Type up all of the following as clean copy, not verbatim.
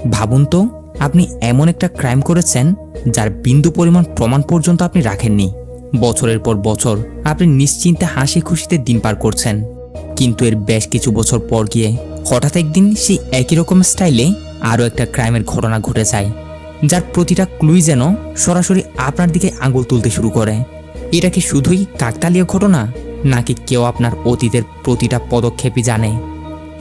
ভাবুন তো, আপনি এমন একটা ক্রাইম করেছেন যার বিন্দু পরিমাণ প্রমাণ পর্যন্ত আপনি রাখেননি। বছরের পর বছর আপনি নিশ্চিন্তে হাসি খুশিতে দিন পার করছেন, কিন্তু এর বেশ কিছু বছর পর গিয়ে হঠাৎ একদিন সেই একই রকম স্টাইলে আরও একটা ক্রাইমের ঘটনা ঘটে যায়, যার প্রতিটা ক্লুই যেন সরাসরি আপনার দিকে আঙুল তুলতে শুরু করে। এটা কি শুধুই কাকতালীয় ঘটনা, নাকি কেউ আপনার অতীতের প্রতিটা পদক্ষেপই জানে?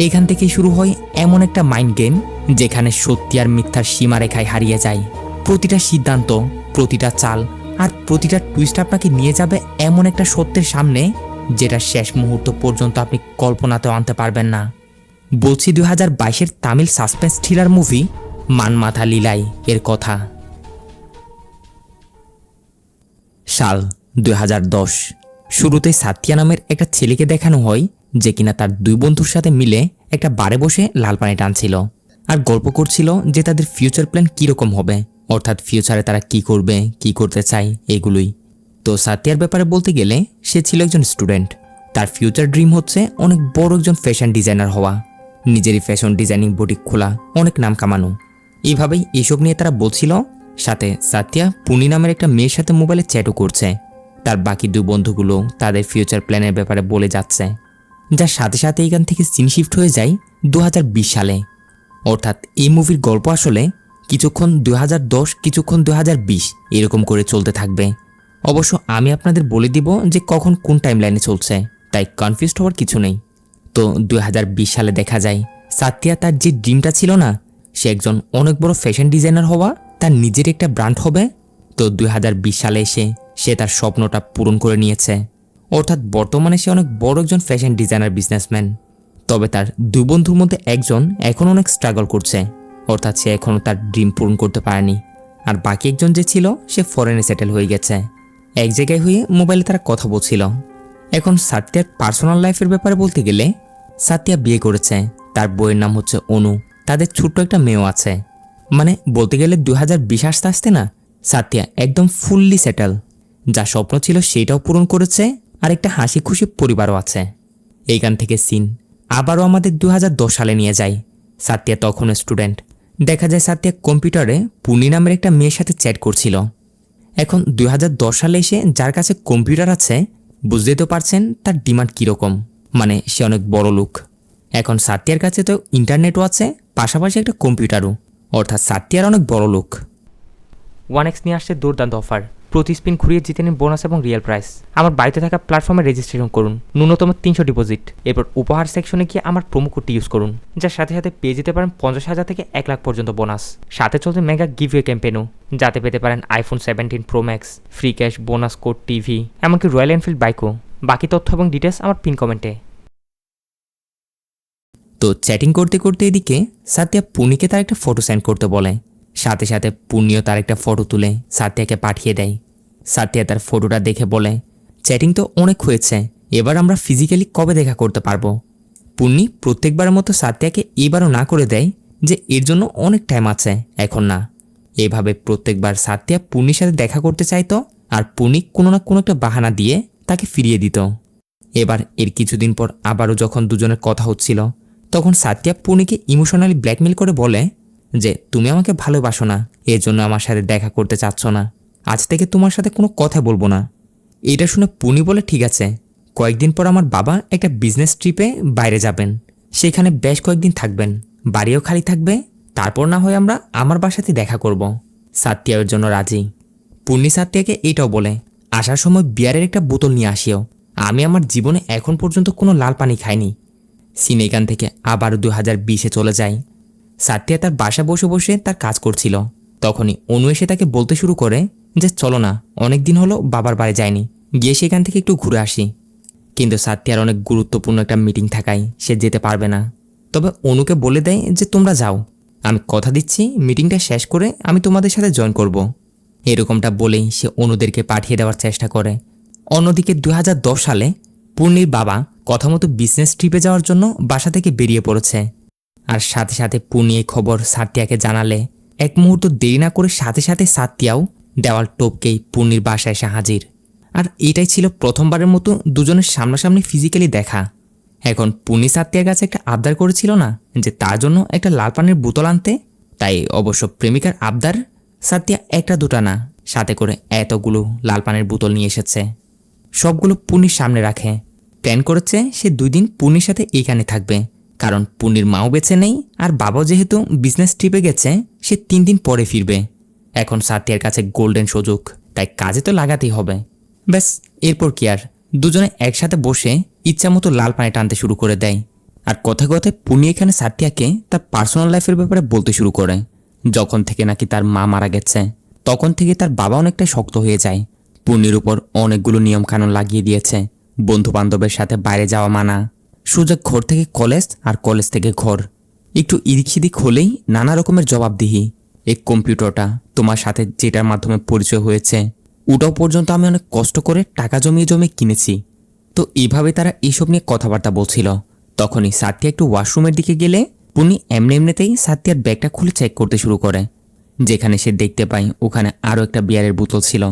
এখান থেকেই শুরু হয় এমন একটা মাইন্ড গেম যেখানে সত্যি আর মিথ্যার সীমারেখায় হারিয়ে যায়। প্রতিটা সিদ্ধান্ত, প্রতিটা চাল আর প্রতিটা টুইস্ট আপনাকে নিয়ে যাবে এমন একটা সত্যের সামনে যেটা শেষ মুহূর্ত পর্যন্ত আপনি কল্পনাতেও আনতে পারবেন না। বলছি 2022-এর তামিল সাসপেন্স থ্রিলার মুভি মানমাথা লীলাই এর কথা। সাল 2010। শুরুতে সাতিয়া নামের একটা ছেলেকে দেখানো হয় যে কিনা তার দুই বন্ধুর সাথে মিলে একটা বারে বসে লাল পানি টানছিল আর গল্প করছিল যে তাদের ফিউচার প্ল্যান কীরকম হবে, অর্থাৎ ফিউচারে তারা কি করবে, কি করতে চায়, এগুলোই। তো সাতিয়ার ব্যাপারে বলতে গেলে সে ছিল একজন স্টুডেন্ট। তার ফিউচার ড্রিম হচ্ছে অনেক বড় একজন ফ্যাশন ডিজাইনার হওয়া, নিজেরই ফ্যাশন ডিজাইনিং বুটিক খোলা, অনেক নাম কামানো। এইভাবেই এসব নিয়ে তারা বলছিল। সাথে সাতিয়া পুনি নামের একটা মেয়ের সাথে মোবাইলে চ্যাটও করছে। তার বাকি দুই বন্ধুগুলো তাদের ফিউচার প্ল্যানের ব্যাপারে বলে যাচ্ছে, যার সাথে সাথে এখান থেকে সিন শিফট হয়ে যায় 2020 সালে। অর্থাৎ এই মুভির গল্প আসলে কিছুক্ষণ 2010, কিছুক্ষণ 2020 এরকম করে চলতে থাকবে। অবশ্য আমি আপনাদের বলে দিব যে কখন কোন টাইম লাইনে চলছে, তাই কনফিউজড হওয়ার কিছু নেই। তো 2020 সালে দেখা যায় সাতিয়া তার যে ড্রিমটা ছিল না, সে একজন অনেক বড় ফ্যাশন ডিজাইনার হওয়া, তার নিজের একটা ব্র্যান্ড হবে। তো 2020 সালে এসে সে তার স্বপ্নটা পূরণ করে নিয়েছে। অর্থাৎ বর্তমানে সে অনেক বড় একজন ফ্যাশন ডিজাইনার বিজনেসম্যান। তবে তার দুই বন্ধুর মধ্যে একজন এখন অনেক স্ট্রাগল করছে, অর্থাৎ সে এখনও তার ড্রিম পূরণ করতে পারেনি। আর বাকি একজন যে ছিল সে ফরেনে সেটেল হয়ে গেছে। এক জায়গায় হয়ে মোবাইলে তারা কথা বলছিল। এখন সাতিয়ার পার্সোনাল লাইফের ব্যাপারে বলতে গেলে সাতিয়া বিয়ে করেছে, তার বইয়ের নাম হচ্ছে অনু, তাদের ছোট্ট একটা মেয়েও আছে। মানে বলতে গেলে 2020 আসতে আসতে না সাতিয়া একদম ফুললি সেটেল। যা স্বপ্ন ছিল সেটাও পূরণ করেছে, আর একটা হাসি খুশি পরিবারও আছে। এইখান থেকে সিন আবারও আমাদের 2010 সালে নিয়ে যায়। সাতিয়া তখনও স্টুডেন্ট। দেখা যায় সাতিয়া কম্পিউটারে পুনি নামের একটা মেয়ের সাথে চ্যাট করছিল। এখন 2010 সালে এসে যার কাছে কম্পিউটার আছে, বুঝতেই তো পারছেন তার ডিমান্ড কীরকম। মানে সে অনেক বড় লোক। এখন সাতিয়ার কাছে তো ইন্টারনেটও আছে, পাশাপাশি একটা কম্পিউটারও, অর্থাৎ সাতিয়ার অনেক বড় লোক। 1x নিয়ে আসছে দুর্দান্ত অফার। প্রতি স্পিন ঘুরিয়ে জিতে নিন বোনাস এবং রিয়েল প্রাইস। আমার বাড়িতে থাকা প্ল্যাটফর্মে রেজিস্ট্রেশন করুন, ন্যূনতম 300 ডিপোজিট, এরপর উপহার সেকশনে গিয়ে আমার প্রোমো কোডটি ইউজ করুন, যার সাথে সাথে পেয়ে যেতে পারেন 50,000 থেকে 1 লাখ পর্যন্ত বোনাস। সাথে চলছে মেগা গিভওয়ে ক্যাম্পেনও, যাতে পেতে পারেন iPhone 17 pro max, free cash, bonus code, TV, এমনকি রয়্যাল এনফিল্ড বাইকও। বাকি তথ্য এবং ডিটেলস আমার পিন কমেন্টে। তো চ্যাটিং করতে করতে এদিকে সাতিয়া পুনিকে তার একটা ফটো সেন্ড করতে বলে। সাথে সাথে পুনিও তার একটা ফটো তুলে সাতিয়াকে পাঠিয়ে দেয়। সাতিয়া তার ফটোটা দেখে বলে, চ্যাটিং তো অনেক হয়েছে, এবার আমরা ফিজিক্যালি কবে দেখা করতে পারবো? পুনি প্রত্যেকবারের মতো সাতিয়াকে এবারও না করে দেয় যে এর জন্য অনেক টাইম আছে, এখন না। এভাবে প্রত্যেকবার সাতিয়া পুনির সাথে দেখা করতে চাইতো, আর পুনি কোনো না কোনো একটা বাহানা দিয়ে তাকে ফিরিয়ে দিত। এবার এর কিছুদিন পর আবারও যখন দুজনের কথা হচ্ছিল, তখন সাতিয়া পুনিকে ইমোশনালি ব্ল্যাকমেল করে বলে যে তুমি আমাকে ভালোবাসো না, এর জন্য আমার সাথে দেখা করতে চাচ্ছ না, আজ থেকে তোমার সাথে কোনো কথা বলবো না। এটা শুনে পুনি বলে, ঠিক আছে, কয়েকদিন পর আমার বাবা একটা বিজনেস ট্রিপে বাইরে যাবেন, সেখানে বেশ কয়েকদিন থাকবেন, বাড়িও খালি থাকবে, তারপর না হয় আমরা আমার বাসাতে দেখা করব। সাতিয়া এর জন্য রাজি। পুনি সাতিয়াকে এটাও বলে, আসার সময় বিয়ারের একটা বোতল নিয়ে আসিও, আমি আমার জীবনে এখন পর্যন্ত কোনো লাল পানি খাইনি। সিন এখান থেকে আবার 2020-এ চলে যায়। সাতিয়া তার বাসা বসে বসে তার কাজ করছিল। তখনই অনু এসে তাকে বলতে শুরু করে যে চলো না, অনেক দিন হলো বাবার বাড়ি যায়নি, গিয়ে সেখান থেকে একটু ঘুরে আসি। কিন্তু সাতিয়ার অনেক গুরুত্বপূর্ণ একটা মিটিং থাকায় সে যেতে পারবে না। তবে অনুকে বলে দেয় যে তোমরা যাও, আমি কথা দিচ্ছি মিটিংটা শেষ করে আমি তোমাদের সাথে জয়েন করব। এরকমটা বলেই সে অনুদেরকে পাঠিয়ে দেওয়ার চেষ্টা করে। অন্যদিকে 2010 সালে পূর্ণির বাবা কথা মতো বিজনেস ট্রিপে যাওয়ার জন্য বাসা থেকে বেরিয়ে পড়েছে। আর সাথে সাথে পূর্ণি এই খবর সাতিয়াকে জানালে এক মুহূর্ত দেরি না করে সাথে সাথে সাতিয়াও দেওয়াল টপকেই পূর্ণির বাসায় এসে হাজির। আর এটাই ছিল প্রথমবারের মতো দুজনের সামনাসামনি ফিজিক্যালি দেখা। এখন পূর্ণি সাতিয়ার কাছে একটা আবদার করেছিল না যে তার জন্য একটা লাল পানির বোতল আনতে, তাই অবশ্য প্রেমিকার আবদার সাতিয়া একটা দুটা না, সাথে করে এতগুলো লাল পানির বোতল নিয়ে এসেছে। সবগুলো পুনির সামনে রাখে। প্ল্যান করেছে সে 2 দিন পুনির সাথে এইখানে থাকবে, কারণ পুনির মাও বেঁচে নেই আর বাবাও যেহেতু বিজনেস ট্রিপে গেছে, সে 3 দিন পরে ফিরবে। এখন সাতিয়ার কাছে গোল্ডেন সুযোগ, তাই কাজে তো লাগাতেই হবে। ব্যাস, এরপর কি আর, দুজনে একসাথে বসে ইচ্ছামতো লাল পানি টানতে শুরু করে দেয়। আর কথায় কথায় পুনি এখানে সাতিয়াকে তার পার্সোনাল লাইফের ব্যাপারে বলতে শুরু করে। যখন থেকে নাকি তার মা মারা গেছে, তখন থেকে তার বাবা অনেকটা শক্ত হয়ে যায়। পুনির উপর অনেকগুলো নিয়মকানুন লাগিয়ে দিয়েছে। বন্ধু বান্ধবের সাথে বাইরে যাওয়া মানা, সোজা ঘর থেকে কলেজ আর কলেজ থেকে ঘর। একটু ইদিক সিদিক হলেই নানা রকমের জবাবদিহি। এই কম্পিউটারটা তোমার সাথে যেটার মাধ্যমে পরিচয় হয়েছে, ওটাও পর্যন্ত আমি অনেক কষ্ট করে টাকা জমিয়ে জমিয়ে কিনেছি। তো এইভাবে তারা এইসব নিয়ে কথাবার্তা বলছিল। তখনই সাতিয়া একটু ওয়াশরুমের দিকে গেলে পুনি এমনিতেই সাতিয়ার ব্যাগটা খুলে চেক করতে শুরু করে। যেখানে সে দেখতে পায় ওখানে আরও একটা বিয়ারের বোতল ছিল,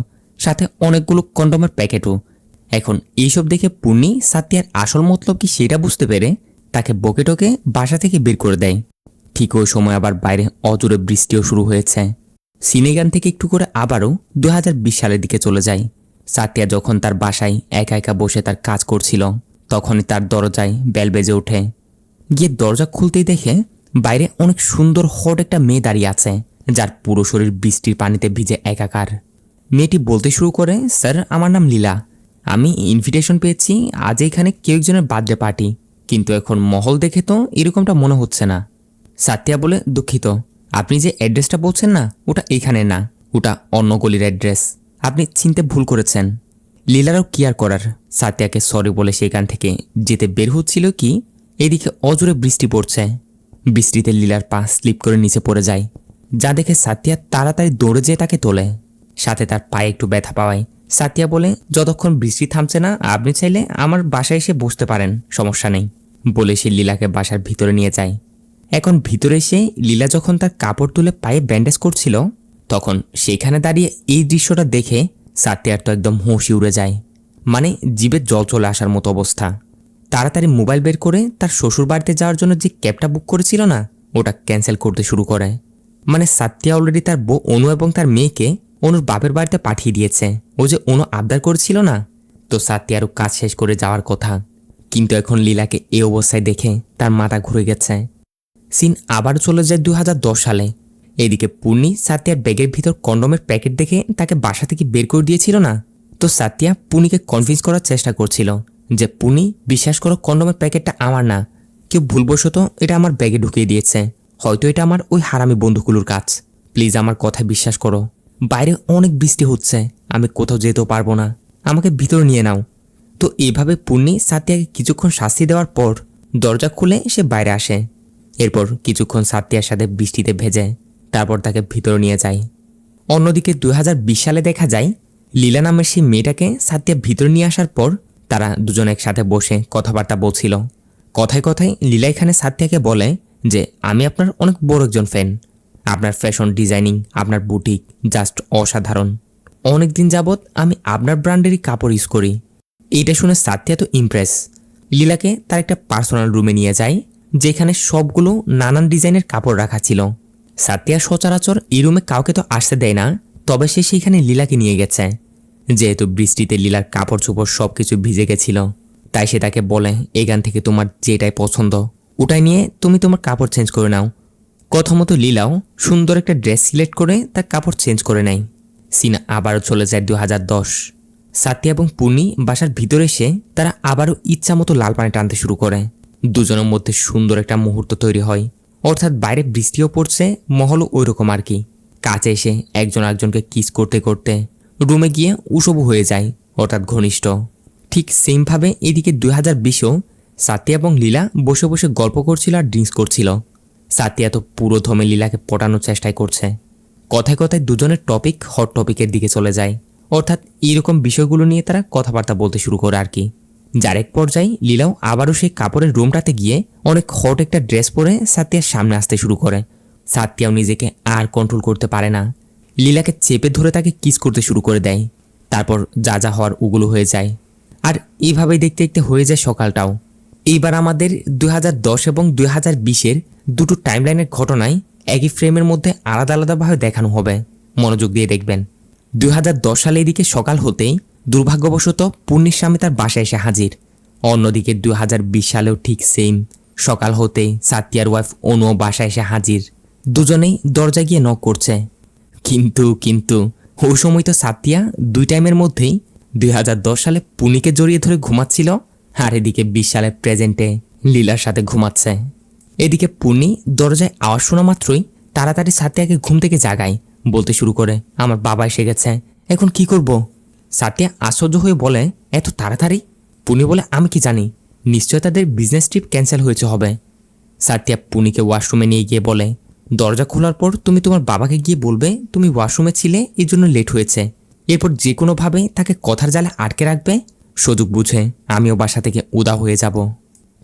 সাথে অনেকগুলো কন্ডমের প্যাকেটও। এখন এইসব দেখে পুনি সাতিয়ার আসল মতলব কি সেটা বুঝতে পেরে তাকে বকে টকে বাসা থেকে বের করে দেয়। ঠিক ওই সময় আবার বাইরে অজোরে বৃষ্টিও শুরু হয়েছে। সিনেগান থেকে একটু করে আবারও 2020 সালের দিকে চলে যায়। সাতিয়া যখন তার বাসায় একা একা বসে তার কাজ করছিল, তখনই তার দরজায় বেল বেজে ওঠে। গিয়ে দরজা খুলতেই দেখে বাইরে অনেক সুন্দর হট একটা মেয়ে দাঁড়িয়ে আছে, যার পুরো শরীর বৃষ্টির পানিতে ভিজে একাকার। মেয়েটি বলতে শুরু করে, স্যার আমার নাম লীলা, আমি ইনভিটেশন পেয়েছি আজ এখানে কেউ একজনের বার্থডে পার্টি, কিন্তু এখন মহল দেখে তো এরকমটা মনে হচ্ছে না। সাতিয়া বলে, দুঃখিত, আপনি যে অ্যাড্রেসটা বলছেন না ওটা এখানে না, ওটা অন্য গলির অ্যাড্রেস, আপনি চিনতে ভুল করেছেন। লীলারও কি আর করার, সাতিয়াকে সরি বলে সেখান থেকে যেতে বের হচ্ছিল কি এদিকে অজোরে বৃষ্টি পড়ছে। বৃষ্টিতে লীলার পা স্লিপ করে নিচে পড়ে যায়, যা দেখে সাতিয়া তাড়াতাড়ি দৌড়ে যেয়ে তাকে তোলে। সাথে তার পায়ে একটু ব্যথা পাওয়ায় সাতিয়া বলে, যতক্ষণ বৃষ্টি থামছে না আপনি চাইলে আমার বাসায় এসে বসতে পারেন, সমস্যা নেই, বলে সে লীলাকে বাসার ভিতরে নিয়ে যায়। এখন ভিতরে এসে লীলা যখন তার কাপড় তুলে পায়ে ব্যান্ডেজ করছিল, তখন সেখানে দাঁড়িয়ে এই দৃশ্যটা দেখে সাতিয়ার তো একদম হুঁশি উড়ে যায়। মানে জিভে জল চলে আসার মতো অবস্থা। তাড়াতাড়ি মোবাইল বের করে তার শ্বশুর বাড়িতে যাওয়ার জন্য যে ক্যাবটা বুক করেছিল না, ওটা ক্যান্সেল করতে শুরু করে। মানে সাতিয়া অলরেডি তার বউ অনু এবং তার মেয়েকে অনুর বাপের বাড়িতে পাঠিয়ে দিয়েছে। ও যে অনু আবদার করেছিল না, তো সাতিয়ারও কাজ শেষ করে যাওয়ার কথা। কিন্তু এখন লীলাকে এই অবস্থায় দেখে তার মাথা ঘুরে গেছে। সিন আবার চলে যায় 2010 সালে। এদিকে পুনি সাতিয়ার ব্যাগের ভিতর কন্ডমের প্যাকেট দেখে তাকে বাসা থেকে বের করে দিয়েছিল না, তো সাতিয়া পুনিকে কনভিন্স করার চেষ্টা করছিল যে পুনি বিশ্বাস করো, কন্ডমের প্যাকেটটা আমার না, কেউ ভুলবশত এটা আমার ব্যাগে ঢুকিয়ে দিয়েছে, হয়তো এটা আমার ওই হারামি বন্ধুগুলোর কাজ, প্লিজ আমার কথা বিশ্বাস করো, বাইরে অনেক বৃষ্টি হচ্ছে, আমি কোথাও যেতেও পারবো না, আমাকে ভিতরে নিয়ে নাও। তো এভাবে পুনি সাতিয়াকে কিছুক্ষণ শাস্তি দেওয়ার পর দরজা খুলে সে বাইরে আসে। এরপর কিছুক্ষণ সাতিয়ার সাথে বৃষ্টিতে ভেজে তারপর তাকে ভিতরে নিয়ে যায়। অন্যদিকে 2020 সালে দেখা যায় লীলা নামের সেই মেয়েটাকে সাতিয়া ভিতরে নিয়ে আসার পর তারা দুজন একসাথে বসে কথাবার্তা বলছিল। কথায় কথায় লীলা এখানে সাতিয়াকে বলে যে আমি আপনার অনেক বড় একজন ফ্যান, আপনার ফ্যাশন ডিজাইনিং, আপনার বুটিক জাস্ট অসাধারণ, অনেক দিন যাবৎ আমি আপনার ব্র্যান্ডেরই কাপড় ইউজ করি। এইটা শুনে সাতিয়া তো ইমপ্রেস। লীলাকে তার একটা পার্সোনাল রুমে নিয়ে যায়, যেখানে সবগুলো নানান ডিজাইনের কাপড় রাখা ছিল। সাতিয়া সচরাচর এই রুমে কাউকে তো আসতে দেয় না, তবে সে সেইখানে লীলাকে নিয়ে গেছে। যেহেতু বৃষ্টিতে লীলার কাপড় চোপড় সব কিছু ভিজে গেছিল, তাই সে তাকে বলে এখান থেকে তোমার যেটাই পছন্দ ওটাই নিয়ে তুমি তোমার কাপড় চেঞ্জ করে নাও। কথা মতো লীলাও সুন্দর একটা ড্রেস সিলেক্ট করে তার কাপড় চেঞ্জ করে নেয়। সিনা আবারও চলে যায় 2010। সাতিয়া এবং পুনি বাসার ভিতরে এসে তারা আবারও ইচ্ছা মতো লাল পানি টানতে শুরু করে। দুজনের মধ্যে সুন্দর একটা মুহূর্ত তৈরি হয়, অর্থাৎ বাইরে বৃষ্টিও পড়ছে, মহলও ওই রকম আর কি। কাছে এসে একজন আরেকজনকে কিস করতে করতে রুমে গিয়ে উসবু হয়ে যায়, অর্থাৎ ঘনিষ্ঠ। ঠিক সেমভাবে এদিকে 2020-ও সাতিয়া এবং লীলা বসে বসে গল্প করছিল আর ড্রিঙ্কস করছিল। সাতিয়া তো পুরো ধমে লীলাকে পটানোর চেষ্টাই করছে। কথায় কথায় দুজনের টপিক হট টপিকের দিকে চলে যায়, অর্থাৎ এইরকম বিষয়গুলো নিয়ে তারা কথাবার্তা বলতে শুরু করে আর কি। যার এক পর্যায়ে লীলাও আবারও সেই কাপড়ের রুমটাতে গিয়ে অনেক হট একটা ড্রেস পরে সাতিয়ার সামনে আসতে শুরু করে। সাতিয়াও নিজেকে আর কন্ট্রোল করতে পারে না, লীলাকে চেপে ধরে তাকে কিস করতে শুরু করে দেয়। তারপর যা যা হওয়ার ওগুলো হয়ে যায়। আর এইভাবেই দেখতে দেখতে হয়ে যায় সকালটাও। এইবার আমাদের 2010 এবং 2020-এর দুটো টাইমলাইনের ঘটনায় একই ফ্রেমের মধ্যে আলাদা আলাদাভাবে দেখানো হবে। মনোযোগ দিয়ে দেখবেন। 2010 সালে এদিকে সকাল হতেই দুর্ভাগ্যবশত পূর্ণির স্বামী তার বাসায় এসে হাজির। অন্যদিকে 2020 সালেও ঠিক সেম, সকাল হতেই সাতিয়ার ওয়াইফ অনুও বাসায় এসে হাজির। দুজনেই দরজা গিয়ে নক করছে। কিন্তু ওই সময় তো সাতিয়া 2 টাইমের মধ্যেই 2010 সালে পুনিকে জড়িয়ে ধরে ঘুমাচ্ছিল, আর এদিকে 20 সালের প্রেজেন্টে লীলার সাথে ঘুমাচ্ছে। এদিকে পুনি দরজায় আওয়াজ শোনা মাত্রই তাড়াতাড়ি সাতিয়াকে ঘুম থেকে জাগায়, বলতে শুরু করে, আমার বাবা এসে গেছে, এখন কি করব? সাতিয়া আশ্চর্য হয়ে বলে, এত তাড়াতাড়ি? পুনি বলে, আমি কি জানি, নিশ্চয় তাদের বিজনেস ট্রিপ ক্যান্সেল হয়েছে হবে। সাতিয়া পুনিকে ওয়াশরুমে নিয়ে গিয়ে বলে, দরজা খোলার পর তুমি তোমার বাবাকে গিয়ে বলবে তুমি ওয়াশরুমে ছিলে, এই জন্য লেট হয়েছে। এরপর যে কোনোভাবে তাকে কথার জালে আটকে রাখবে, সুযোগ বুঝে আমিও বাসা থেকে উদা হয়ে যাব।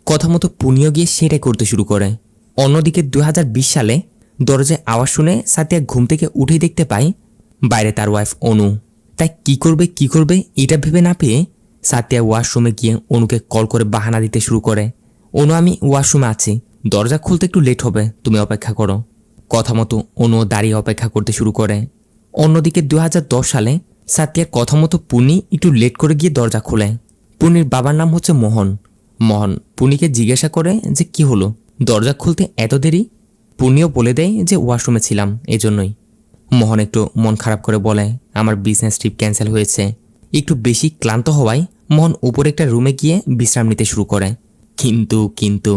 কথা মতো পুনিও গিয়ে সেটাই করতে শুরু করে। অন্যদিকে 2020 সালে দরজায় আওয়াজ শুনে সাতিয়া ঘুম থেকে উঠেই দেখতে পায় বাইরে তার ওয়াইফ অনু। তাই কি করবে এটা ভেবে না পেয়ে সাতিয়া ওয়াশরুমে গিয়ে অনুকে কল করে বাহানা দিতে শুরু করে, অনু আমি ওয়াশরুমে আছি, দরজা খুলতে একটু লেট হবে, তুমি অপেক্ষা করো। কথা মতো অনুও দাঁড়িয়ে অপেক্ষা করতে শুরু করে। অন্যদিকে 2010 সালে সাতিয়ার কথা মতো পুনি একটু লেট করে গিয়ে দরজা খোলে। পুনির বাবার নাম হচ্ছে মোহন। মোহন পুনিকে জিজ্ঞাসা করে যে কি হলো, দরজা খুলতে এত দেরি? পুনিও বলে দেয় যে ওয়াশরুমে ছিলাম, এজন্যই। মোহন একটু মন খারাপ করে বলে, আমার বিজনেস ট্রিপ ক্যান্সেল হয়েছে। একটু বেশি ক্লান্ত হওয়ায় মোহন উপরে একটা রুমে গিয়ে বিশ্রাম নিতে শুরু করে। কিন্তু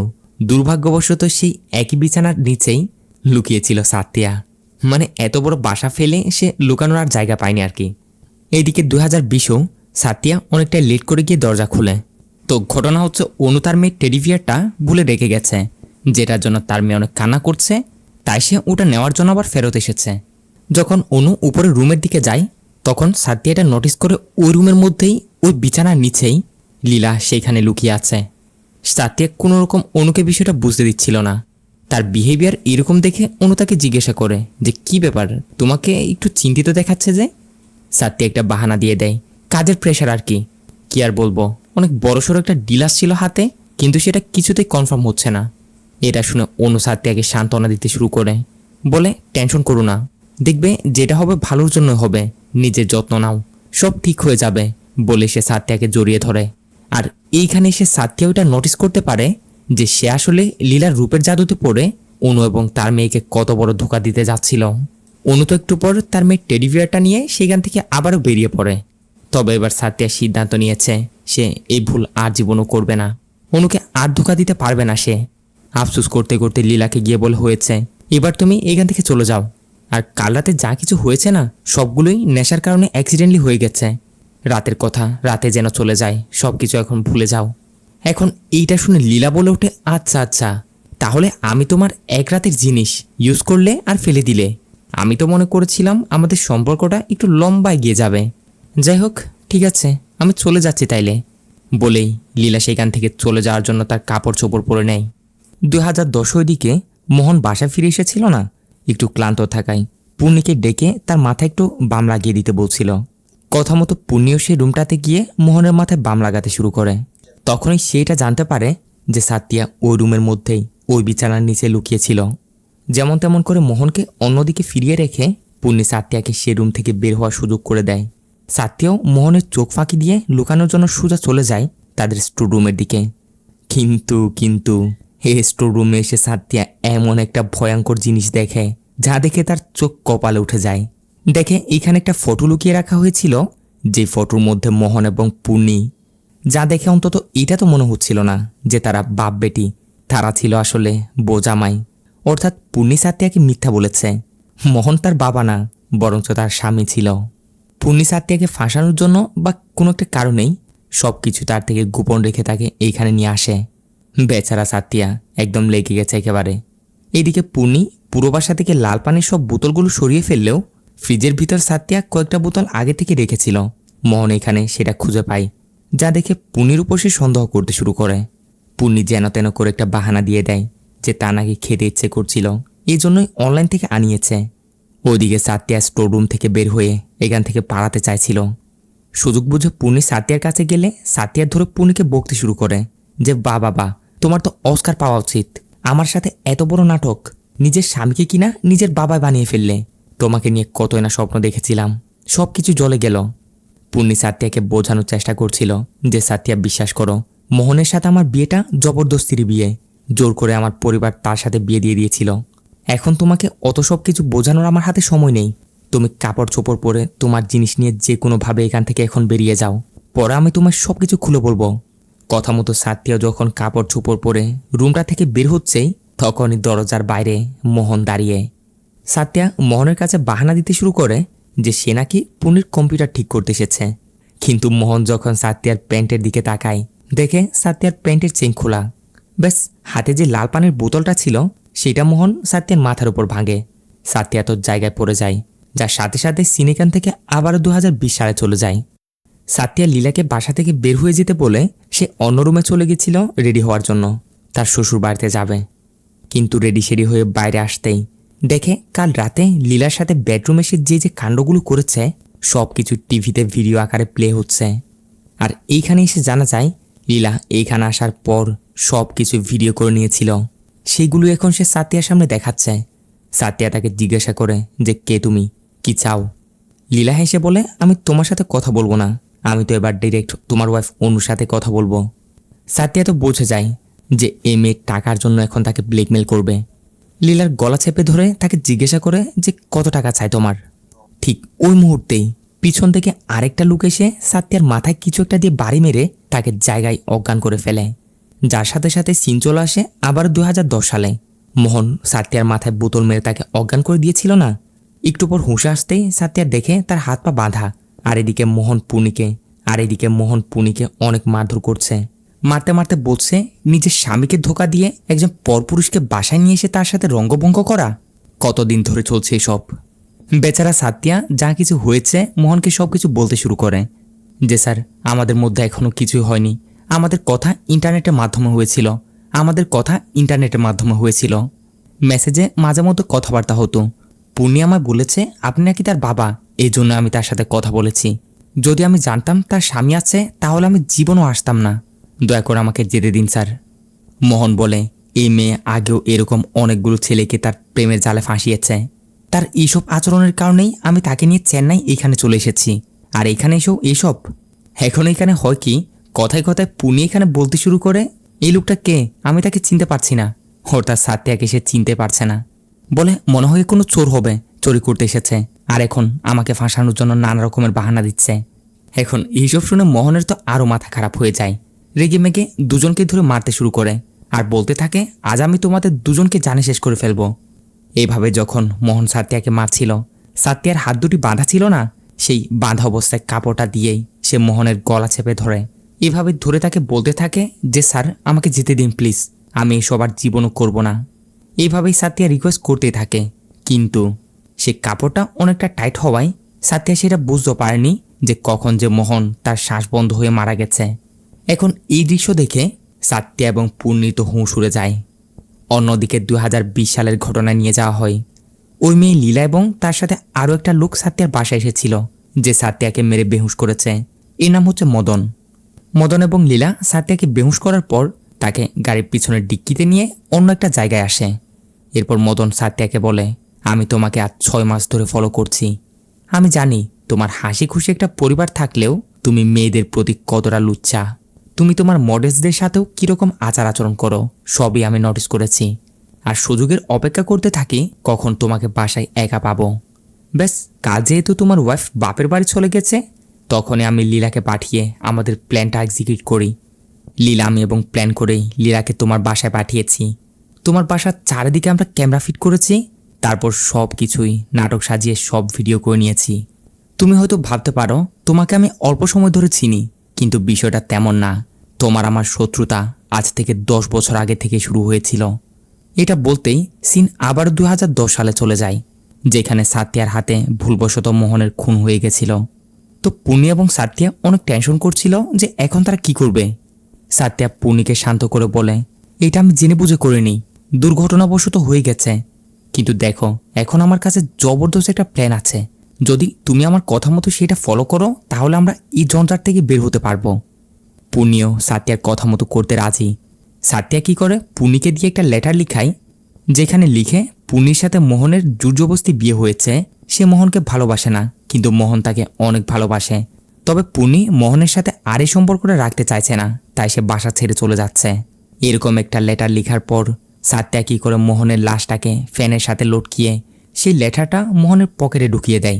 দুর্ভাগ্যবশত সেই একই বিছানার নিচেই লুকিয়েছিল সাতিয়া। মানে এত বড় বাসা ফেলে সে লুকানোর আর জায়গা পায়নি আর কি। এইদিকে 2020-ও সাতিয়া অনেকটা লেট করে গিয়ে দরজা খুলে। তো ঘটনা হচ্ছে অনু তার মেয়ে টেডিভিয়ারটা ভুলে রেখে গেছে, যেটার জন্য তার মেয়ে অনেক কান্না করছে, তাই সে ওটা নেওয়ার জন্য আবার ফেরত এসেছে। যখন অনু উপরে রুমের দিকে যায় তখন সাতিয়া এটা নোটিস করে ওই রুমের মধ্যেই ওই বিছানার নিচেই লীলা সেইখানে লুকিয়ে আছে। সাতিয়া কোনো রকম অনুকে বিষয়টা বুঝতে দিচ্ছিল না। তার বিহেভিয়ার এরকম দেখে অনু তাকে জিজ্ঞাসা করে যে কি ব্যাপার, তোমাকে একটু চিন্তিত দেখাচ্ছে যে? সাতিয়া একটা বাহানা দিয়ে দেয়, কাজের প্রেশার আর কি আর বলবো, অনেক বড়সড় একটা ডিল আসছিল হাতে, কিন্তু সেটা কিছুতেই কনফার্ম হচ্ছে না। এটা শুনে অনু সাতিয়াকে সান্ত্বনা দিতে শুরু করে, বলে টেনশন করো না, দেখবে যেটা হবে ভালোর জন্য হবে, নিজের যত্ন নাও, সব ঠিক হয়ে যাবে বলে সে সাতিয়াকে জড়িয়ে ধরে। আর এইখানে সে সাতিয়া ওটা নোটিস করতে পারে যে সে আসলে লীলার রূপের জাদুতে পড়ে অনু এবং তার মেয়েকে কত বড় ধোঁকা দিতে যাচ্ছিল। অনু তো একটু পর তার মেয়ের টেডিভিয়ারটা নিয়ে সেখান থেকে আবারও বেরিয়ে পড়ে। তবে এবার সাতিয়া সিদ্ধান্ত নিয়েছে সে এই ভুল আর জীবনও করবে না, অনুকে আর ধোঁকা দিতে পারবে না সে। আফসোস করতে করতে লীলাকে গিয়ে বলে, হয়েছে, এবার তুমি এখান থেকে চলে যাও। আর কাল রাতে যা কিছু হয়েছে না, সবগুলোই নেশার কারণে অ্যাক্সিডেন্টলি হয়ে গেছে। রাতের কথা রাতে যেন চলে যায়, সব কিছু এখন ভুলে যাও। এখন এইটা শুনে লীলা বলে ওঠে, আচ্ছা, তাহলে আমি তোমার এক রাতের জিনিস ইউজ করলে আর ফেলে দিলে? আমি তো মনে করেছিলাম আমাদের সম্পর্কটা একটু লম্বা এগিয়ে যাবে। যাই হোক, ঠিক আছে, আমি চলে যাচ্ছি তাইলে। বলেই লীলা সেখান থেকে চলে যাওয়ার জন্য তার কাপড় চোপড় পরে নেয়। 2010 দিকে মোহন বাসা ফিরে এসেছিল না, একটু ক্লান্ত থাকায় পূর্ণিকে ডেকে তার মাথায় একটু বাম লাগিয়ে দিতে বলছিল। কথা মতো পূর্ণিও সেই রুমটাতে গিয়ে মোহনের মাথায় বাম লাগাতে শুরু করে। তখনই সেটা জানতে পারে যে সাতিয়া ওই রুমের মধ্যেই ওই বিছানার নিচে লুকিয়েছিল। যেমন তেমন করে মোহনকে অন্যদিকে ফিরিয়ে রেখে পূর্ণি সাতিয়াকে সে রুম থেকে বের হওয়ার সুযোগ করে দেয়। সাতিয়াও মোহনের চোখ ফাঁকি দিয়ে লুকানোর জন্য সোজা চলে যায় তাদের স্টোর রুমের দিকে। কিন্তু এই স্টোর রুমে এসে সাতিয়া এমন একটা ভয়ঙ্কর জিনিস দেখে, যা দেখে তার চোখ কপালে উঠে যায়। দেখে এখানে একটা ফটো লুকিয়ে রাখা হয়েছিল, যে ফটোর মধ্যে মোহন এবং পূর্ণি, যা দেখে অন্তত এটা তো মনে হচ্ছিল না যে তারা বাপ বেটি, তারা ছিল আসলে বোজামাই। অর্থাৎ পূর্ণি সাতিয়াকে মিথ্যা বলেছে, মোহন তার বাবা না, বরঞ্চ তার স্বামী ছিল। পূর্ণি সাতিয়াকে ফাঁসানোর জন্য বা কোনো একটা কারণেই সবকিছু তার থেকে গোপন রেখে তাকে এইখানে নিয়ে আসে। বেচারা সাতিয়া একদম লেগে গেছে একেবারে। এইদিকে পূর্ণি পুরো বাসা থেকে লাল পানির সব বোতলগুলো সরিয়ে ফেললেও ফ্রিজের ভিতর সাতিয়া কয়েকটা বোতল আগে থেকে রেখেছিল। মোহন এখানে সেটা খুঁজে পায়, যা দেখে পূর্ণির উপর সে সন্দেহ করতে শুরু করে। পূর্ণি যেন তেন করে একটা বাহানা দিয়ে দেয় যে তা নাকি খেতে ইচ্ছে করছিল, এই জন্যই অনলাইন থেকে আনিয়েছে। ওইদিকে সাতিয়া স্টোর রুম থেকে বের হয়ে এখান থেকে পালাতে চাইছিল। সুযোগ বুঝে পূর্ণি সাতিয়ার কাছে গেলে সাতিয়া ধরে পূর্ণিকে বকতে শুরু করে যে বাবা তোমার তো অস্কার পাওয়া উচিত, আমার সাথে এত বড় নাটক, নিজের স্বামীকে কিনা নিজের বাবা বানিয়ে ফেললে। তোমাকে নিয়ে কতই না স্বপ্ন দেখেছিলাম, সব কিছু জ্বলে গেল। পুন্নি সাথিয়াকে বোঝানোর চেষ্টা করছিল যে সাথিয়া বিশ্বাস করো, মোহনের সাথে আমার বিয়েটা জবরদস্তির বিয়ে। জোর করে আমার পরিবার তার সাথে বিয়ে দিয়ে দিয়েছিল। এখন তোমাকে অত সব কিছু বোঝানোর আমার হাতে সময় নেই। তুমি কাপড় চোপড় পরে তোমার জিনিস নিয়ে যে কোনোভাবে এখান থেকে এখন বেরিয়ে যাও, পরে আমি তোমার সব কিছু খুলে বলবো। কথা মতো সাথিয়া যখন কাপড় চোপড় পরে রুমটা থেকে বের হচ্ছেই তখনই দরজার বাইরে মোহন দাঁড়িয়ে। সাথিয়া মোহনের কাছে বাহানা দিতে শুরু করে যে সে নাকি পুনির কম্পিউটার ঠিক করতে এসেছে। কিন্তু মোহন যখন সাথিয়ার প্যান্টের দিকে তাকায়, দেখে সাথিয়ার প্যান্টের চেন খোলা। ব্যাস, হাতে যে লাল পানির বোতলটা ছিল সেটা মোহন সাথিয়ার মাথার উপর ভাঙে। সাথিয়া তো জায়গায় পড়ে যায়, যার সাথে সাথে সিনেকান থেকে আবারও 2020 সালে চলে যায়। সাথিয়া লীলাকে বাসা থেকে বের হয়ে যেতে বলে সে অন্য রুমে চলে গেছিল রেডি হওয়ার জন্য, তার শ্বশুর বাড়িতে যাবে। কিন্তু রেডি সেডি হয়ে বাইরে আসতেই দেখে কাল রাতে লীলার সাথে বেডরুমে সে যে কাণ্ডগুলো করেছে সব কিছু টিভিতে ভিডিও আকারে প্লে হচ্ছে। আর এইখানে এসে জানা যায় লীলা এইখানে আসার পর সব কিছু ভিডিও করে নিয়েছিল। সেগুলো এখন সে সাথিয়ার সামনে দেখাচ্ছে। সাথিয়া তাকে জিজ্ঞাসা করে যে কে তুমি, কি চাও? লীলা হেসে বলে আমি তোমার সাথে কথা বলবো না, আমি তো এবার ডিরেক্ট তোমার ওয়াইফ অনুর সাথে কথা বলবো। সাথিয়া তো বোঝে যায় যে এই মেয়ের টাকার জন্য এখন তাকে ব্ল্যাকমেল করবে। লীলার গলা চেপে ধরে তাকে জিজ্ঞাসা করে যে কত টাকা চাই তোমার। ঠিক ওই মুহূর্তেই পিছন থেকে আরেকটা লোক এসে সাথিয়ার মাথায় কিছু একটা দিয়ে বাড়ি মেরে তাকে জায়গায় অজ্ঞান করে ফেলে। যার সাথে সাথে সিন চলে আসে আবার 2010 সালে। মোহন সাথিয়ার মাথায় বোতল মেরে তাকে অজ্ঞান করে দিয়েছিল না, একটু পর হুঁশে আসতেই সাথিয়া দেখে তার হাত পা বাঁধা। আর এদিকে মোহন পুনিকে অনেক মারধর করছে। মারতে মারতে বলছে নিজের স্বামীকে ধোকা দিয়ে একজন পরপুরুষকে বাসায় নিয়ে এসে তার সাথে রঙ্গভঙ্গ করা। কতদিন ধরে চলছে এসব? বেচারা সাথিয়া যা কিছু হয়েছে মোহনকে সব কিছু বলতে শুরু করে যে স্যার, আমাদের মধ্যে এখনো কিছুই হয়নি, আমাদের কথা ইন্টারনেটের মাধ্যমে হয়েছিল। মেসেজে মাঝে মধ্যে কথাবার্তা হতো। পুণ্যি আমায় বলেছে আপনি নাকি তার বাবা, এই জন্য আমি তার সাথে কথা বলেছি। যদি আমি জানতাম তার স্বামী আছে তাহলে আমি জীবনও আসতাম না, দয়া করে আমাকে যেতে দিন স্যার। মোহন বলে এই মেয়ে আগেও এরকম অনেকগুলো ছেলেকে তার প্রেমের জালে ফাঁসিয়েছে। তার এইসব আচরণের কারণেই আমি তাকে নিয়ে চেন্নাই এখানে চলে এসেছি। আর এখানে এসেও এইসব। এখন এখানে হয় কি, কথায় কথায় পুনি এখানে বলতে শুরু করে এই লোকটা কে, আমি তাকে চিনতে পারছি না। ওর তার সাথিয়াকে সে চিনতে পারছে না, বলে মনে হয় কোনো চোর হবে, চুরি করতে এসেছে, আর এখন আমাকে ফাঁসানোর জন্য নানা রকমের বাহানা দিচ্ছে। এখন এইসব শুনে মোহনের তো আরও মাথা খারাপ হয়ে যায়। রেগে মেগে দুজনকে ধরে মারতে শুরু করে আর বলতে থাকে আজ আমি তোমাদের দুজনকে জানে শেষ করে ফেলবো। এইভাবে যখন মোহন সাথিয়াকে মারছিল, সাথিয়ার হাত দুটি বাঁধা ছিল না, সেই বাঁধা অবস্থায় কাপড়টা দিয়েই সে মোহনের গলা চেপে ধরে। এভাবে ধরে তাকে বলতে থাকে যে স্যার আমাকে যেতে দিন প্লিজ, আমি এসব আর জীবনও করব না। এইভাবেই সাথিয়া রিকোয়েস্ট করতেই থাকে। কিন্তু সে কাপড়টা অনেকটা টাইট হওয়ায় সাথিয়া সেটা বুঝতে পারেনি যে কখন যে মোহন তার শ্বাস বন্ধ হয়ে মারা গেছে। এখন এই দৃশ্য দেখে সাথিয়া এবং পুণ্যি তো হুঁশ উড়ে যায়। অন্যদিকে 2020 সালের ঘটনা নিয়ে যাওয়া হয়। ওই মেয়ে লীলা এবং তার সাথে আরও একটা লোক সাথিয়ার বাসায় এসেছিল যে সাথিয়াকে মেরে বেহুশ করেছে। এর নাম হচ্ছে মদন এবং লীলা সাথিয়াকে বেহুশ করার পর তাকে গাড়ির পিছনের ডিক্কিতে নিয়ে অন্য একটা জায়গায় আসে। এরপর মদন সাথিয়াকে বলে আমি তোমাকে আজ 6 মাস ধরে ফলো করছি। আমি জানি তোমার হাসি খুশি একটা পরিবার থাকলেও তুমি মেয়েদের প্রতি কতটা লুচ্চা। তুমি তোমার মডেলসদের সাথেও কীরকম আচার আচরণ করো সবই আমি নোটিস করেছি। আর সুযোগের অপেক্ষা করতে থাকি কখন তোমাকে বাসায় একা পাবো। ব্যাস, কাল যেহেতু তোমার ওয়াইফ বাপের বাড়ি চলে গেছে, তখনই আমি লীলাকে পাঠিয়ে আমাদের প্ল্যানটা এক্সিকিউট করি। লীলা আমি এবং প্ল্যান করেই লীলাকে তোমার বাসায় পাঠিয়েছি। তোমার বাসার চারিদিকে আমরা ক্যামেরা ফিট করেছি, তারপর সব কিছুই নাটক সাজিয়ে সব ভিডিও করে নিয়েছি। তুমি হয়তো ভাবতে পারো তোমাকে আমি অল্প সময় ধরে চিনি, কিন্তু বিষয়টা তেমন না। তোমার আমার শত্রুতা আজ থেকে 10 বছর আগে থেকে শুরু হয়েছিল। এটা বলতেই সিন আবার 2010 সালে চলে যায়, যেখানে সাথিয়ার হাতে ভুলবশত মোহনের খুন হয়ে গেছিল। তো পুনি এবং সাথিয়া অনেক টেনশন করছিল যে এখন তারা কি করবে। সাথিয়া পুনিকে শান্ত করে বলে এটা আমি জেনে বুঝে করিনি, দুর্ঘটনাবশত হয়ে গেছে। কিন্তু দেখো এখন আমার কাছে জবরদস্ত একটা প্ল্যান আছে, যদি তুমি আমার কথা মতো সেটা ফলো করো তাহলে আমরা এই জঞ্জাট থেকে বের হতে পারবো। পুনিও সাথিয়ার কথা মতো করতে রাজি। সাথিয়া কি করে পুনিকে দিয়ে একটা লেটার লিখায় যেখানে লিখে পুনির সাথে মোহনের জোরজবস্তি বিয়ে হয়েছে। সে মোহনকে ভালোবাসে না, কিন্তু মোহন তাকে অনেক ভালোবাসে। তবে পুনি মোহনের সাথে আর এই সম্পর্কটা রাখতে চাইছে না, তাই সে বাসা ছেড়ে চলে যাচ্ছে। এরকম একটা লেটার লেখার পর সাত্যা কী করে মোহনের লাশটাকে ফ্যানের সাথে লটকিয়ে সেই লেটারটা মোহনের পকেটে ঢুকিয়ে দেয়।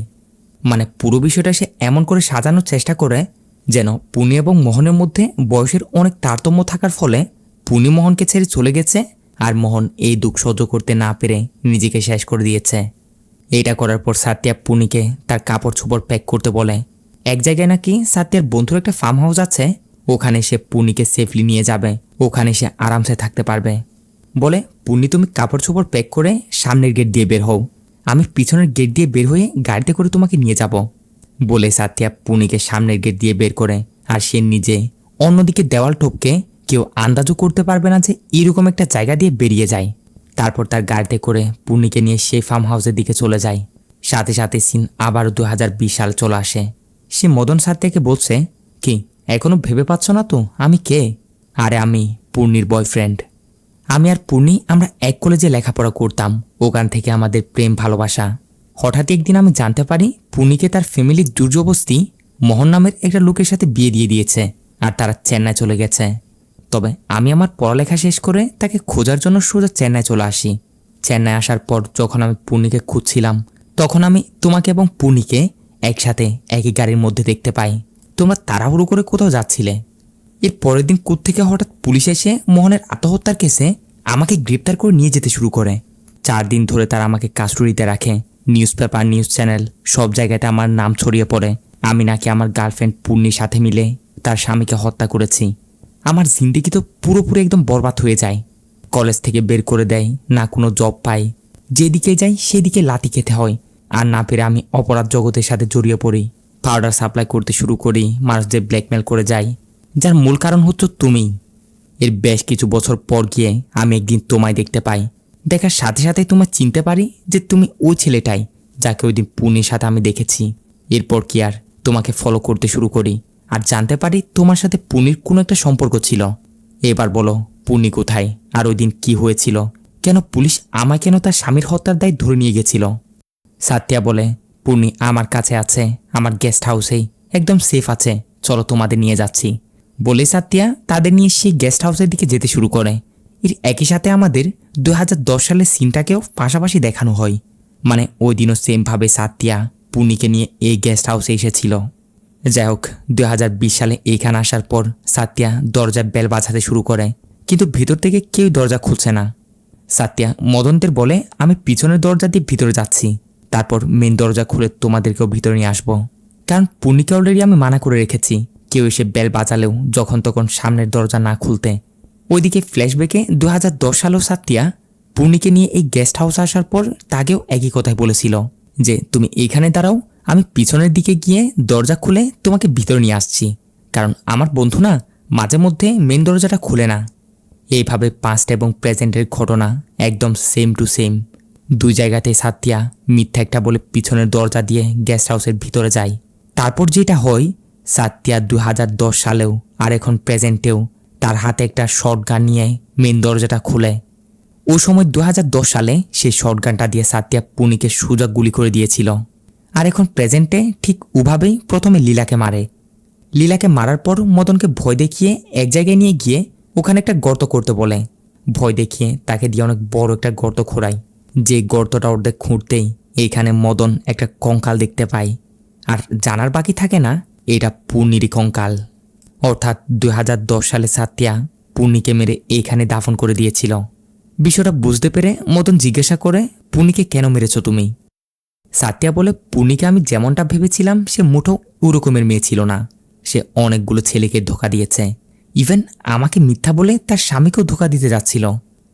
মানে পুরো বিষয়টা সে এমন করে সাজানোর চেষ্টা করে যেন পুনি এবং মোহনের মধ্যে বয়সের অনেক তারতম্য থাকার ফলে পুনি মোহনকে ছেড়ে চলে গেছে, আর মোহন এই দুঃখ সহ্য করতে না পেরে নিজেকে শেষ করে দিয়েছে। এটা করার পর সাত্যা পুনিকে তার কাপড় চোপড় প্যাক করতে বলে। এক জায়গায় নাকি সাত্যার বন্ধুর একটা ফার্ম হাউস আছে, ওখানে সে পুনিকে সেফলি নিয়ে যাবে, ওখানে সে আরামসে থাকতে পারবে। বলে, পুনি তুমি কাপড় চোপড় প্যাক করে সামনের গেট দিয়ে বের হও, আমি পিছনের গেট দিয়ে বের হয়ে গাড়িতে করে তোমাকে নিয়ে যাব। বলে সাত্যা পুনিকে সামনের গেট দিয়ে বের করে, আর সে নিজে অন্যদিকে দেওয়াল টপকে কেউ আন্দাজও করতে পারবে না যে এরকম একটা জায়গা দিয়ে বেরিয়ে যায়। তারপর তার গাড়িতে করে পুনিকে নিয়ে সেই ফার্ম হাউসের দিকে চলে যায়। সাথে সাথে সিন আবার 2020 সাল চলে আসে। সে মদন সাত্যাকে বলছে, কি এখনো ভেবে পাচ্ছ না তো আমি কে? আরে আমি পূর্ণির বয়ফ্রেন্ড। আমি আর পূর্ণি আমরা এক কলেজে লেখাপড়া করতাম, ওখান থেকে আমাদের প্রেম ভালোবাসা। হঠাৎ একদিন আমি জানতে পারি পূর্ণিকে তার ফ্যামিলির জোরজবস্তি মোহন নামের একটা লোকের সাথে বিয়ে দিয়ে দিয়েছে, আর তারা চেন্নাই চলে গেছে। তবে আমি আমার পড়ালেখা শেষ করে তাকে খোঁজার জন্য সোজা চেন্নাই চলে আসি। চেন্নাই আসার পর যখন আমি পূর্ণিকে খুঁজছিলাম, তখন আমি তোমাকে এবং পূর্ণিকে একসাথে একই গাড়ির মধ্যে দেখতে পাই। তোমরা তাড়াহুড়ো করে কোথাও যাচ্ছিলে। এর পরের দিন কোত্থেকে হঠাৎ পুলিশ এসে মোহনের আত্মহত্যার কেসে আমাকে গ্রেপ্তার করে নিয়ে যেতে শুরু করে। 4 দিন ধরে তারা আমাকে কাস্টডিতে রাখে। নিউজ পেপার, নিউজ চ্যানেল সব জায়গাতে আমার নাম ছড়িয়ে পড়ে। আমি নাকি আমার গার্লফ্রেন্ড পূর্ণির সাথে মিলে তার স্বামীকে হত্যা করেছি। আমার জিন্দেগি তো পুরোপুরি একদম বরবাদ হয়ে যায়। কলেজ থেকে বের করে দেয়, না কোনো জব পাই, যেদিকে যাই সেদিকে লাথি খেতে হয়। আর না পেরে আমি অপরাধ জগতের সাথে জড়িয়ে পড়ি। পাউডার সাপ্লাই করতে শুরু করি, মানুষদের ব্ল্যাকমেল করে যাই, যার মূল কারণ হচ্ছে তুমি। এর বেশ কিছু বছর পর গিয়ে আমি একদিন তোমায় দেখতে পাই। দেখার সাথে সাথে তোমায় চিনতে পারি যে তুমি ওই ছেলেটাই যাকে ওই দিন পুনির সাথে আমি দেখেছি। এরপর কি আর তোমাকে ফলো করতে শুরু করি, আর জানতে পারি তোমার সাথে পুনির কোনো একটা সম্পর্ক ছিল। এবার বলো পুনি কোথায়, আর ওই দিন কী হয়েছিল? কেন পুলিশ আমায় কেন তার স্বামীর হত্যার দায় ধরে নিয়ে গেছিল? সাত্যা বলে, পুনি আমার কাছে আছে, আমার গেস্ট হাউসেই একদম সেফ আছে, চলো তোমাদের নিয়ে যাচ্ছি। বলে সাত্যা তাদের নিয়ে সেই গেস্ট হাউসের দিকে যেতে শুরু করে। এর একই সাথে আমাদের 2010 সালের সিনটাকেও পাশাপাশি দেখানো হয়। মানে ওই দিনও সেমভাবে সাত্যা পুনিকে নিয়ে এই গেস্ট হাউসে এসেছিল। যাই হোক, 2020 সালে এইখানে আসার পর সাত্যা দরজার বেল বাজাতে শুরু করে, কিন্তু ভিতর থেকে কেউ দরজা খুলছে না। সাত্যা মদনদের বলে, আমি পিছনের দরজা দিয়ে ভিতরে যাচ্ছি, তারপর মেন দরজা খুলে তোমাদেরকেও ভিতরে নিয়ে আসবো। কারণ পুনিকে অলরেডি আমি মানা করে রেখেছি কেউ এসে বেল বাজালেও যখন তখন সামনের দরজা না খুলতে। ওইদিকে ফ্ল্যাশব্যাকে 2010 সালেও সাত্যা পুনিকে নিয়ে এই গেস্ট হাউস আসার পর তাকেও একই কথাই বলেছিল যে তুমি এইখানে দাঁড়াও, আমি পিছনের দিকে গিয়ে দরজা খুলে তোমাকে ভিতরে নিয়ে আসছি। কারণ আমার বন্ধু না মাঝে মধ্যে মেন দরজাটা খুলে না। এইভাবে পাস্ট এবং প্রেজেন্টের ঘটনা একদম সেম টু সেম। দুই জায়গাতেই সাত্যা মিথ্যা একটা বলে পিছনের দরজা দিয়ে গেস্ট হাউসের ভিতরে যায়। তারপর যেটা হয়, সাত্যা 2010 সালেও আর এখন প্রেজেন্টেও তার হাতে একটা শর্টগান নিয়ে মেন দরজাটা খুলে। ওই সময় 2010 সালে সেই শর্টগানটা দিয়ে সাত্যা পুনিকে সোজা গুলি করে দিয়েছিল। আর এখন প্রেজেন্টে ঠিক ওভাবেই প্রথমে লীলাকে মারে। লীলাকে মারার পর মদনকে ভয় দেখিয়ে এক জায়গায় নিয়ে গিয়ে ওখানে একটা গর্ত করতে বলে। ভয় দেখিয়ে তাকে দিয়ে অনেক বড় একটা গর্ত খোঁড়ায়। যে গর্তটা অর্ধেক খুঁড়তেই এইখানে মদন একটা কঙ্কাল দেখতে পায়। আর জানার বাকি থাকে না এটা পূর্ণিরই কঙ্কাল। অর্থাৎ 2010 সালে সাত্যা পূর্ণিকে মেরে এইখানে দাফন করে দিয়েছিল। বিষয়টা বুঝতে পেরে মদন জিজ্ঞাসা করে, পূর্ণিকে কেন মেরেছ তুমি? সাত্যা বলে, পূর্ণিকে আমি যেমনটা ভেবেছিলাম সে মুঠো ওরকমের মেয়ে ছিল না। সে অনেকগুলো ছেলেকে ধোকা দিয়েছে, ইভেন আমাকে মিথ্যা বলে তার স্বামীকেও ধোকা দিতে যাচ্ছিল।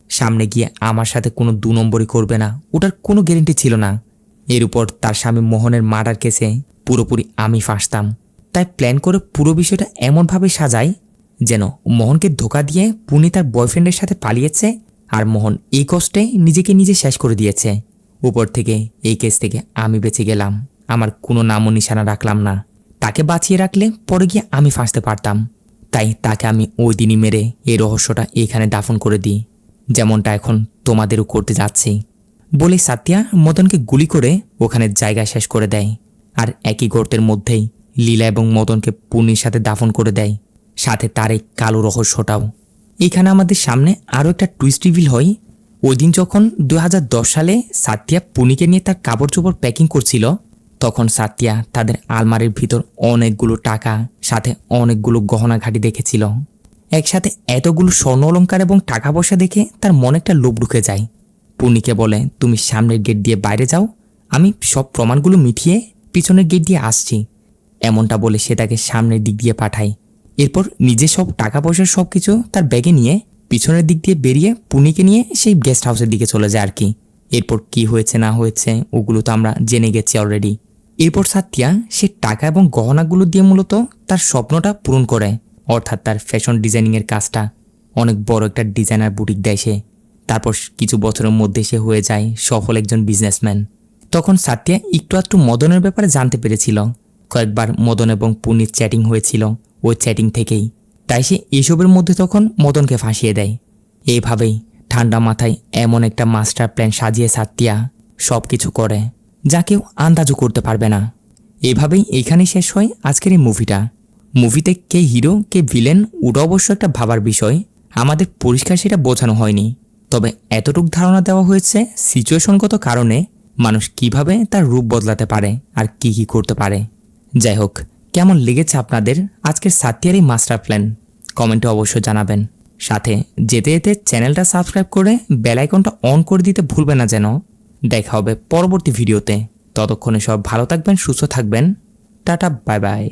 সামনে গিয়ে আমার সাথে কোনো 2 নম্বরই করবে না, ওটার কোনো গ্যারেন্টি ছিল না। এর উপর তার স্বামী মোহনের মার্ডার কেসে পুরোপুরি আমি ফাঁসতাম। তাই প্ল্যান করে পুরো বিষয়টা এমনভাবে সাজাই যেন মোহনকে ধোকা দিয়ে পুনি তার বয়ফ্রেন্ডের সাথে পালিয়েছে, আর মোহন এই কষ্টে নিজেকে নিজে শেষ করে দিয়েছে। উপর থেকে এই কেস থেকে আমি বেঁচে গেলাম, আমার কোনো নামও নিশানা রাখলাম না। তাকে বাঁচিয়ে রাখলে পরে গিয়ে আমি ফাঁসতে পারতাম। তাই তাকে আমি ওই দিনই মেরে এই রহস্যটা এইখানে দাফন করে দিই, যেমনটা এখন তোমাদেরও করতে যাচ্ছি বলে সাতিয়া মদনকে গুলি করে ওখানে জায়গা শেষ করে দেয়। আর একই গর্তের মধ্যেই লীলা এবং মদনকে পুনির সাথে দাফন করে দেয়, সাথে তার এই কালো রহস্যটাও। এখানে আমাদের সামনে আরও একটা টুইস্ট রিভিল হয়। ওই দিন যখন 2010 সালে সাতিয়া পুনিকে নিয়ে তার কাপড় চোপড় প্যাকিং করছিল, তখন সাতিয়া তাদের আলমারির ভিতর অনেকগুলো টাকা সাথে অনেকগুলো গহনা ঘাঁটি দেখেছিল। একসাথে এতগুলো স্বর্ণ অলংকার এবং টাকা পয়সা দেখে তার মনে একটা লোভ ঢুকে যায়। পুনিকে বলে, তুমি সামনের গেট দিয়ে বাইরে যাও, আমি সব প্রমাণগুলো মিটিয়ে পিছনের গেট দিয়ে আসছি। এমনটা বলে সে তাকে সামনের দিক দিয়ে পাঠায়। এরপর নিজে সব টাকা পয়সার সব কিছু তার ব্যাগে নিয়ে পিছনের দিক দিয়ে বেরিয়ে পুনিকে নিয়ে সেই গেস্ট হাউসের দিকে চলে যায় আর কি। এরপর কি হয়েছে না হয়েছে ওগুলো তো আমরা জেনে গেছি অলরেডি। এরপর সাতিয়া সে টাকা এবং গহনাগুলো দিয়ে মূলত তার স্বপ্নটা পূরণ করে, অর্থাৎ তার ফ্যাশন ডিজাইনিংয়ের কাজটা। অনেক বড় একটা ডিজাইনার বুটিক দেয় সে। তারপর কিছু বছরের মধ্যে সে হয়ে যায় সফল একজন বিজনেসম্যান। তখন সাতিয়া একটু আধটু মদনের ব্যাপারে জানতে পেরেছিল। কয়েকবার মদন এবং পুনির চ্যাটিং হয়েছিল ওই চ্যাটিং থেকেই। তাই সে এসবের মধ্যে তখন মদনকে ফাঁসিয়ে দেয়। এইভাবেই ঠান্ডা মাথায় এমন একটা মাস্টার প্ল্যান সাজিয়ে সাতিয়া সব কিছু করে যা কেউ আন্দাজও করতে পারবে না। এভাবেই এইখানে শেষ হয় আজকের এই মুভিটা। মুভিতে কে হিরো কে ভিলেন ওটা অবশ্য একটা ভাবার বিষয়, আমাদের পরিষ্কার সেটা বোঝানো হয়নি। তবে এতটুকু ধারণা দেওয়া হয়েছে সিচুয়েশনগত কারণে মানুষ কিভাবে তার রূপ বদলাতে পারে আর কি কি করতে পারে। যাই হোক, কেমন লেগেছে আপনাদের আজকের সাতিয়ার এই মাস্টার প্ল্যান কমেন্টে অবশ্যই জানাবেন। সাথে যেতে যেতে চ্যানেলটা সাবস্ক্রাইব করে বেল আইকনটা অন করে দিতে ভুলবেন না যেন। দেখা হবে পরবর্তী ভিডিওতে। ততক্ষণে সব ভালো থাকবেন, সুস্থ থাকবেন। Tata, bye bye.